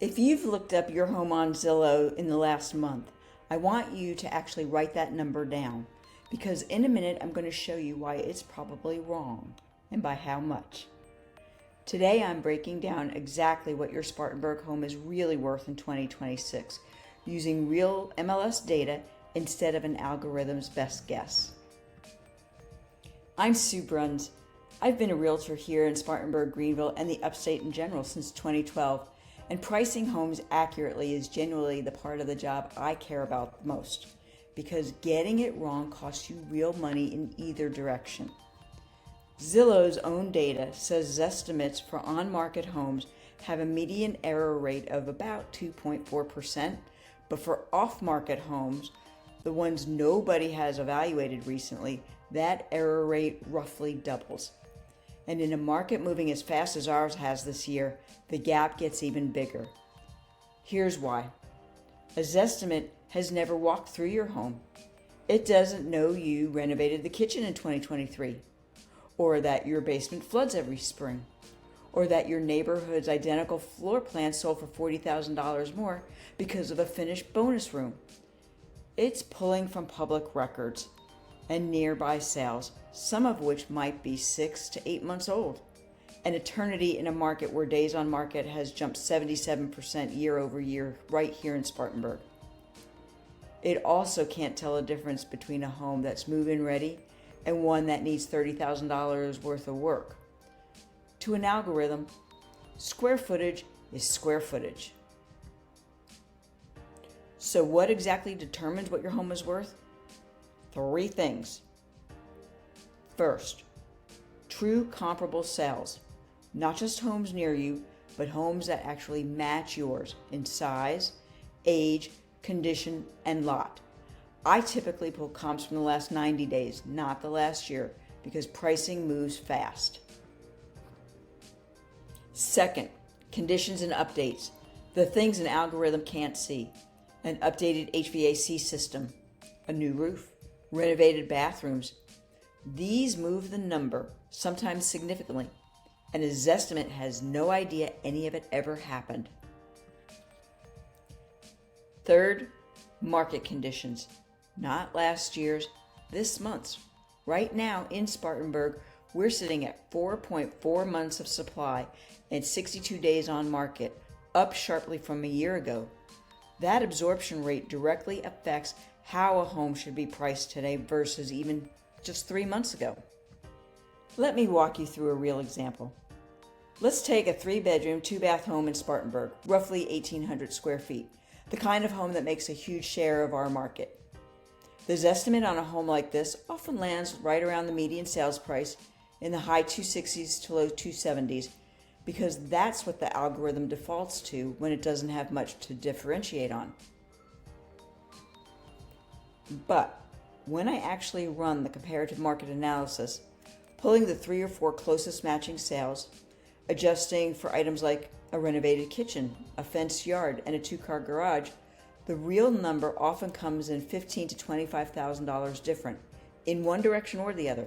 If you've looked up your home on Zillow in the last month, I want you to actually write that number down because in a minute I'm going to show you why it's probably wrong and by how much. Today I'm breaking down exactly what your Spartanburg home is really worth in 2026 using real MLS data instead of an algorithm's best guess. I'm Sue Bruns. I've been a realtor here in Spartanburg, Greenville, and the upstate in general since 2012, and pricing homes accurately is genuinely the part of the job I care about most, because getting it wrong costs you real money in either direction. Zillow's own data says Zestimates for on-market homes have a median error rate of about 2.4%, but for off-market homes, the ones nobody has evaluated recently, that error rate roughly doubles. And in a market moving as fast as ours has this year, the gap gets even bigger. Here's why. A Zestimate has never walked through your home. It doesn't know you renovated the kitchen in 2023, or that your basement floods every spring, or that your neighborhood's identical floor plan sold for $40,000 more because of a finished bonus room. It's pulling from public records and nearby sales, some of which might be 6 to 8 months old, an eternity in a market where days on market has jumped 77% year over year right here in Spartanburg. It also can't tell a difference between a home that's move-in ready and one that needs $30,000 worth of work. To an algorithm, square footage is square footage. So what exactly determines what your home is worth? 3 things. First, true comparable sales, not just homes near you, but homes that actually match yours in size, age, condition, and lot. I typically pull comps from the last 90 days, not the last year, because pricing moves fast. Second, conditions and updates, the things an algorithm can't see. An updated HVAC system, a new roof, renovated bathrooms. These move the number, sometimes significantly, and a Zestimate has no idea any of it ever happened. Third, market conditions, not last year's, this month's. Right now in Spartanburg, we're sitting at 4.4 months of supply and 62 days on market, up sharply from a year ago. That absorption rate directly affects how a home should be priced today versus even just 3 months ago. Let me walk you through a real example. Let's take a 3-bedroom, 2-bath home in Spartanburg, roughly 1,800 square feet, the kind of home that makes a huge share of our market. The Zestimate on a home like this often lands right around the median sales price in the high 260s to low 270s, because that's what the algorithm defaults to when it doesn't have much to differentiate on. But when I actually run the comparative market analysis, pulling the 3 or 4 closest matching sales, adjusting for items like a renovated kitchen, a fenced yard, and a 2-car garage, the real number often comes in $15,000 to $25,000 different, in one direction or the other.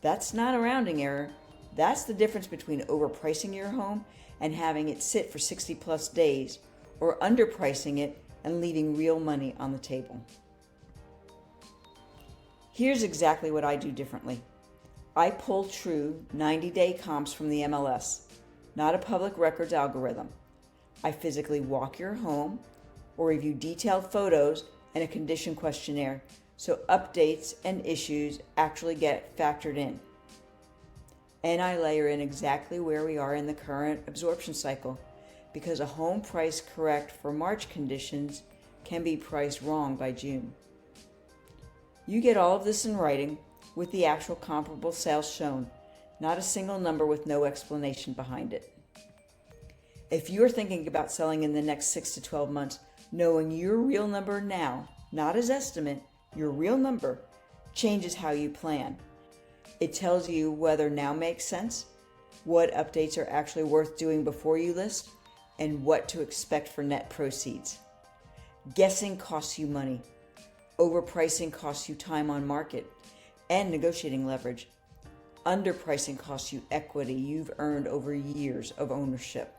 That's not a rounding error. That's the difference between overpricing your home and having it sit for 60 plus days, or underpricing it and leaving real money on the table. Here's exactly what I do differently. I pull true 90-day comps from the MLS, not a public records algorithm. I physically walk your home or review detailed photos and a condition questionnaire so updates and issues actually get factored in. And I layer in exactly where we are in the current absorption cycle, because a home price correct for March conditions can be priced wrong by June. You get all of this in writing with the actual comparable sales shown, not a single number with no explanation behind it. If you're thinking about selling in the next 6 to 12 months, knowing your real number now, not as estimate, your real number, changes how you plan. It tells you whether now makes sense, what updates are actually worth doing before you list, and what to expect for net proceeds. Guessing costs you money. Overpricing costs you time on market and negotiating leverage. Underpricing costs you equity you've earned over years of ownership.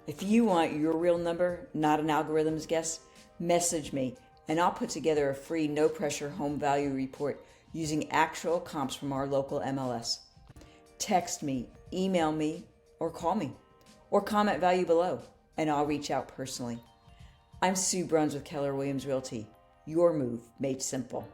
If you want your real number, not an algorithm's guess, message me and I'll put together a free no pressure home value report using actual comps from our local MLS. Text me, email me, or call me, or comment value below, and I'll reach out personally. I'm Sue Bruns with Keller Williams Realty. Your move made simple.